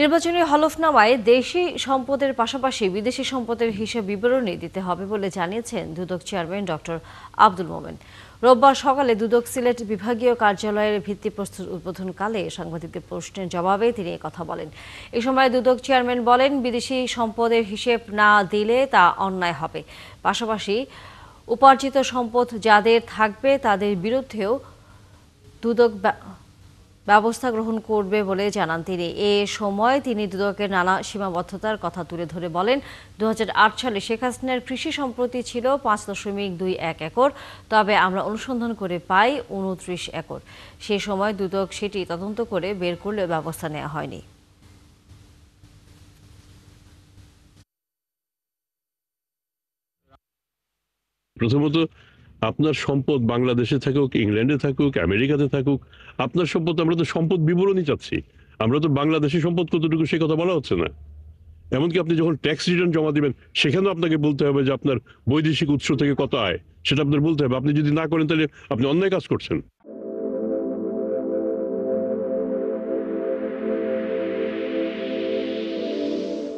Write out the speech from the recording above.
নির্বাচনী হলফনামায় দেশি সম্পদের পাশাপাশি বিদেশি সম্পদের হিসাব বিবরণী দিতে হবে বলে জানিয়েছেন দুদক চেয়ারম্যান ডক্টর আব্দুল মোমেন। রোববার সকালে দুদক সিলেট বিভাগীয় কার্যালয়ের ভিত্তিপ্রস্তর উদ্বোধনকালে সাংবাদিকদের প্রশ্নের জবাবে তিনি কথা বলেন। এ সময় দুদক চেয়ারম্যান বলেন, বিদেশি সম্পদের হিসেব না দিলে তা অন্যায় হবে। পাশাপাশি উপার্জিত সম্পদ যাদের থাকবে তাদের বিরুদ্ধেও দুদক ব্যবস্থা গ্রহণ করবে বলে জানান তিনি। এ সময় তিনি দুদকের নানা সীমাবদ্ধতার কথা তুলে ধরে বলেন, 2008 সালে শেখ হাসিনার কৃষি সম্পত্তি ছিল 5.21 একর, তবে আমরা অনুসন্ধান করে পাই 29 একর। সে সময় দুদক সেটি তদন্ত করে বের করলেও ব্যবস্থা নেওয়া হয়নি। প্রথমত, আপনার সম্পদ বাংলাদেশে থাকুক, ইংল্যান্ডে থাকুক, আমেরিকাতে থাকুক, আপনার সম্পদ, আমরা তো সম্পদ বিবরণী চাচ্ছি। আমরা তো বাংলাদেশি সম্পদ কতটুকু সে কথা বলা হচ্ছে না। এমনকি আপনি যখন ট্যাক্স রিটার্ন জমা দিবেন সেখানেও আপনাকে বলতে হবে যে আপনার বৈদেশিক উৎস থেকে কত আয়, সেটা আপনার বলতে হবে। আপনি যদি না করেন তাহলে আপনি অন্যায় কাজ করছেন।